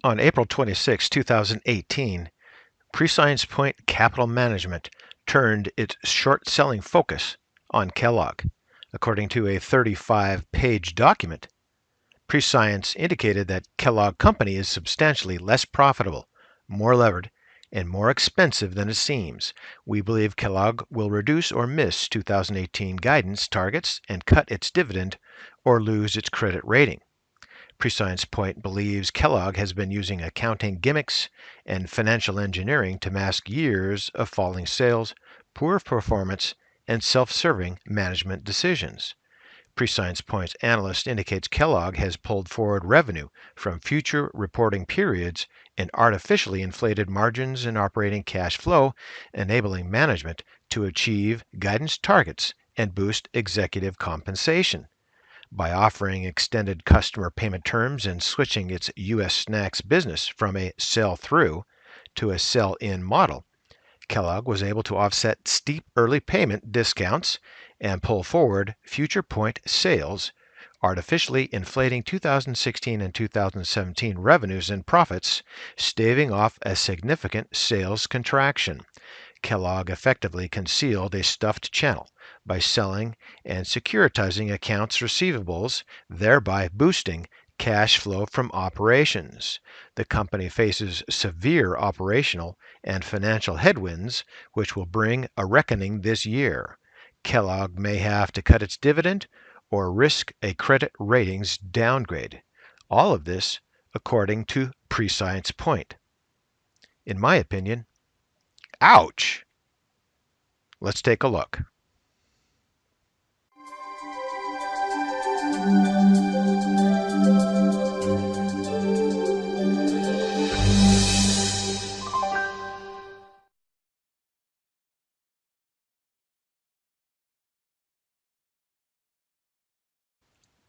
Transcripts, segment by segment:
On April 26, 2018, Prescience Point Capital Management turned its short-selling focus on Kellogg. According to a 35-page document, Prescience indicated that Kellogg Company is substantially less profitable, more levered, and more expensive than it seems. We believe Kellogg will reduce or miss 2018 guidance targets and cut its dividend or lose its credit rating. Prescience Point believes Kellogg has been using accounting gimmicks and financial engineering to mask years of falling sales, poor performance, and self-serving management decisions. Prescience Point's analyst indicates Kellogg has pulled forward revenue from future reporting periods and artificially inflated margins and operating cash flow, enabling management to achieve guidance targets and boost executive compensation. By offering extended customer payment terms and switching its U.S. snacks business from a sell-through to a sell-in model, Kellogg was able to offset steep early payment discounts and pull forward future point sales, artificially inflating 2016 and 2017 revenues and profits, staving off a significant sales contraction. Kellogg effectively concealed a stuffed channel by selling and securitizing accounts receivables, thereby boosting cash flow from operations. The company faces severe operational and financial headwinds, which will bring a reckoning this year. Kellogg may have to cut its dividend or risk a credit ratings downgrade. All of this according to Prescience Point. In my opinion, ouch! Let's take a look.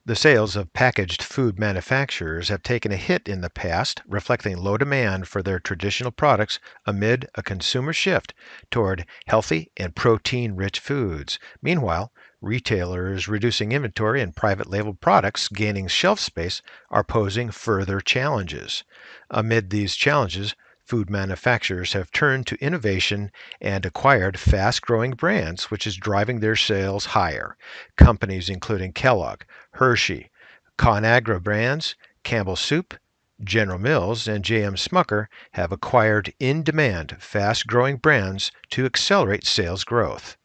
The sales of packaged food manufacturers have taken a hit in the past, reflecting low demand for their traditional products amid a consumer shift toward healthy and protein-rich foods. Meanwhile, retailers reducing inventory and private label products gaining shelf space are posing further challenges. Amid these challenges, food manufacturers have turned to innovation and acquired fast-growing brands, which is driving their sales higher. Companies including Kellogg, Hershey, ConAgra Brands, Campbell Soup, General Mills, and J.M. Smucker have acquired in-demand, fast-growing brands to accelerate sales growth.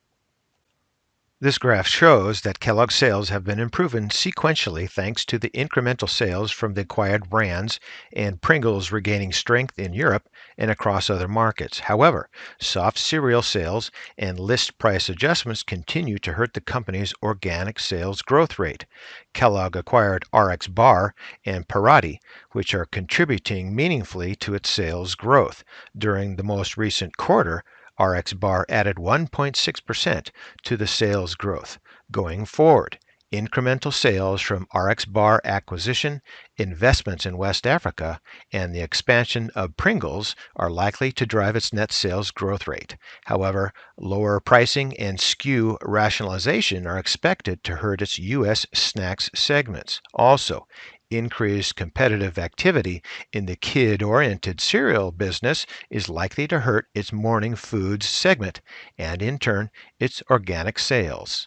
This graph shows that Kellogg's sales have been improving sequentially thanks to the incremental sales from the acquired brands and Pringles regaining strength in Europe and across other markets. However, soft cereal sales and list price adjustments continue to hurt the company's organic sales growth rate. Kellogg acquired RX Bar and Parati, which are contributing meaningfully to its sales growth. During the most recent quarter, RX Bar added 1.6% to the sales growth. Going forward, incremental sales from RX Bar acquisition, investments in West Africa, and the expansion of Pringles are likely to drive its net sales growth rate. However, lower pricing and SKU rationalization are expected to hurt its U.S. snacks segments. Also, increased competitive activity in the kid-oriented cereal business is likely to hurt its morning foods segment and, in turn, its organic sales.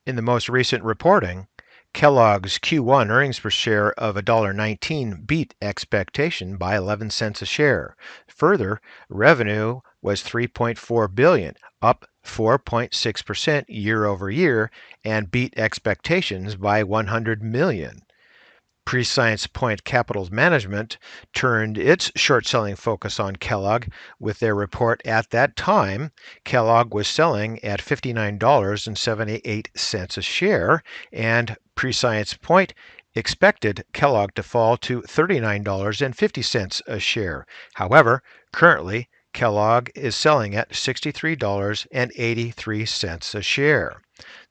In the most recent reporting, Kellogg's Q1 earnings per share of $1.19 beat expectation by 11 cents a share. Further, revenue was $3.4 billion, up 4.6% year over year, and beat expectations by $100 million. Prescience Point Capital Management turned its short-selling focus on Kellogg with their report. At that time, Kellogg was selling at $59.78 a share, and Prescience Point expected Kellogg to fall to $39.50 a share. However, currently, Kellogg is selling at $63.83 a share.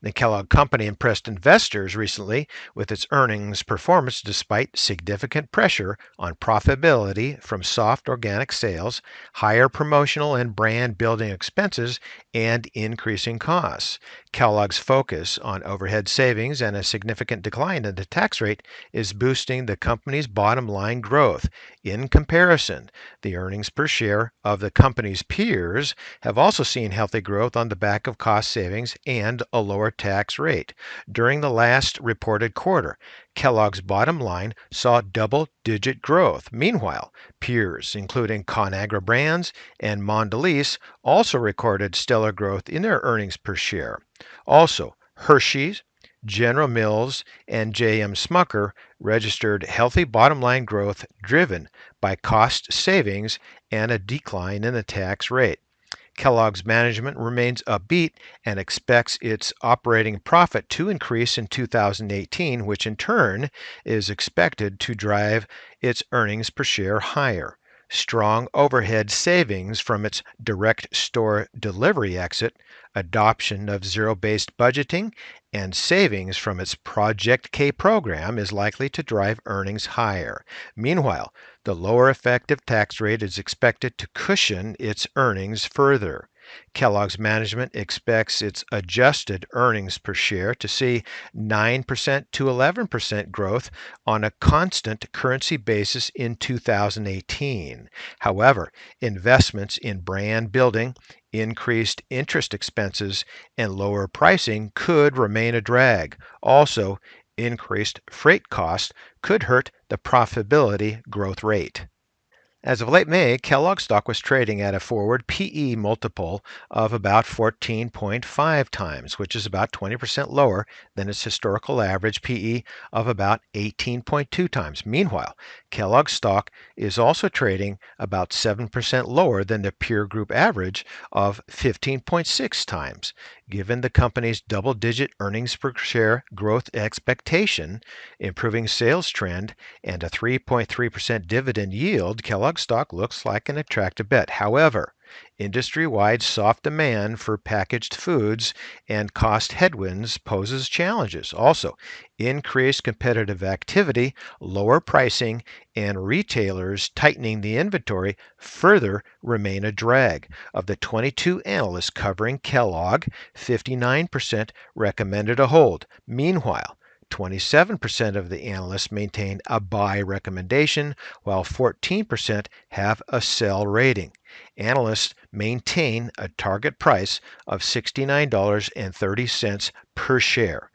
The Kellogg Company impressed investors recently with its earnings performance despite significant pressure on profitability from soft organic sales, higher promotional and brand building expenses, and increasing costs. Kellogg's focus on overhead savings and a significant decline in the tax rate is boosting the company's bottom line growth. In comparison, the earnings per share of the company's peers have also seen healthy growth on the back of cost savings and a lower tax rate. During the last reported quarter, Kellogg's bottom line saw double-digit growth. Meanwhile, peers, including ConAgra Brands and Mondelez, also recorded stellar growth in their earnings per share. Also, Hershey's, General Mills, and J.M. Smucker registered healthy bottom line growth driven by cost savings and a decline in the tax rate. Kellogg's management remains upbeat and expects its operating profit to increase in 2018, which in turn is expected to drive its earnings per share higher. Strong overhead savings from its direct store delivery exit, adoption of zero-based budgeting, and savings from its Project K program is likely to drive earnings higher. Meanwhile, the lower effective tax rate is expected to cushion its earnings further. Kellogg's management expects its adjusted earnings per share to see 9% to 11% growth on a constant currency basis in 2018. However, investments in brand building, increased interest expenses, and lower pricing could remain a drag. Also, increased freight costs could hurt the profitability growth rate. As of late May, Kellogg stock was trading at a forward PE multiple of about 14.5 times, which is about 20% lower than its historical average PE of about 18.2 times. Meanwhile, Kellogg stock is also trading about 7% lower than the peer group average of 15.6 times. Given the company's double-digit earnings per share growth expectation, improving sales trend, and a 3.3% dividend yield, Kellogg stock looks like an attractive bet. However, industry-wide soft demand for packaged foods and cost headwinds poses challenges. Also, increased competitive activity, lower pricing, and retailers tightening the inventory further remain a drag. Of the 22 analysts covering Kellogg, 59% recommended a hold. Meanwhile, 27% of the analysts maintain a buy recommendation, while 14% have a sell rating. Analysts maintain a target price of $69.30 per share.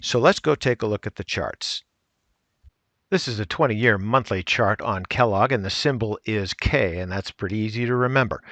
So let's go take a look at the charts. This is a 20-year monthly chart on Kellogg, and the symbol is K, and that's pretty easy to remember.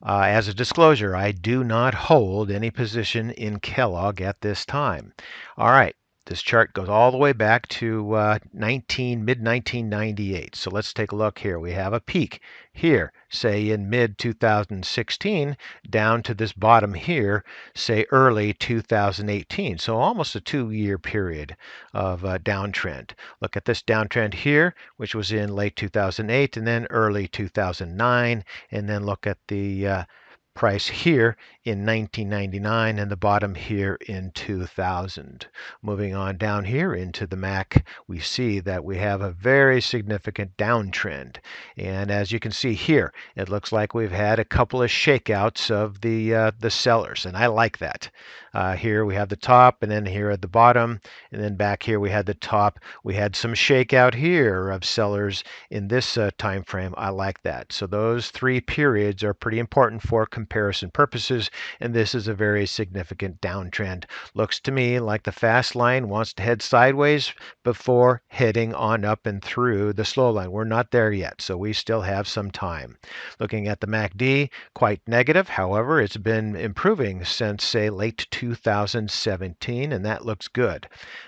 As a disclosure, I do not hold any position in Kellogg at this time. All right. This chart goes all the way back to mid-1998. So let's take a look here. We have a peak here, say in mid-2016, down to this bottom here, say early 2018. So almost a 2-year period of downtrend. Look at this downtrend here, which was in late 2008 and then early 2009. And then look at the price here in 1999 and the bottom here in 2000. Moving on down here into the MAC, we see that we have a very significant downtrend. And as you can see here, it looks like we've had a couple of shakeouts of the sellers, and I like that. Here we have the top, and then here at the bottom, and then back here we had the top. We had some shakeout here of sellers in this time frame. I like that. So those three periods are pretty important for comparison purposes, and this is a very significant downtrend. Looks to me like the fast line wants to head sideways before heading on up and through the slow line. We're not there yet, so we still have some time. Looking at the MACD, quite negative. However, it's been improving since, say, late 2017, and that looks good.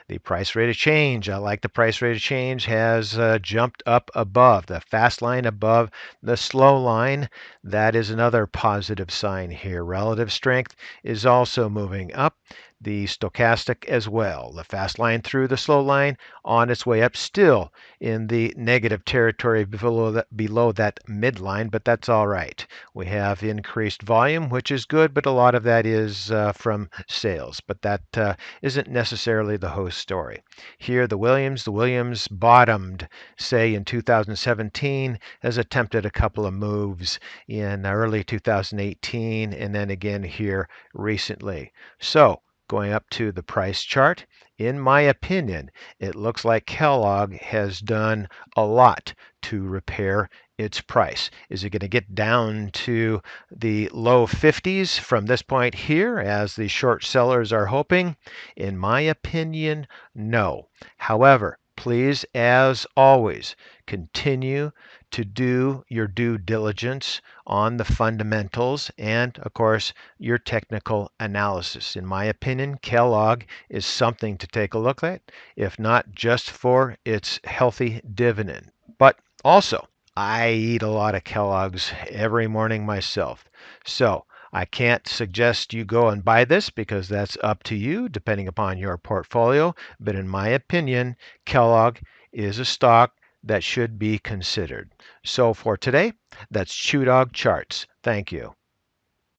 The price rate of change, I like the price rate of change, has jumped up above the fast line, above the slow line. That is another positive sign here. Relative strength is also moving up. the stochastic as well. The fast line through the slow line on its way up, still in the negative territory below that midline, but that's all right. We have increased volume, which is good, but a lot of that is from sales, but that isn't necessarily the whole story. Here, the Williams bottomed, say, in 2017, has attempted a couple of moves in early 2018, and then again here recently. So, going up to the price chart, in my opinion, it looks like Kellogg has done a lot to repair its price. Is it going to get down to the low 50s from this point here, as the short sellers are hoping? In my opinion, no. However, please, as always, continue to do your due diligence on the fundamentals and, of course, your technical analysis. In my opinion, Kellogg is something to take a look at, if not just for its healthy dividend. But also, I eat a lot of Kellogg's every morning myself. So I can't suggest you go and buy this because that's up to you, depending upon your portfolio. But in my opinion, Kellogg is a stock that should be considered. So for today, that's ChewDog Charts. Thank you.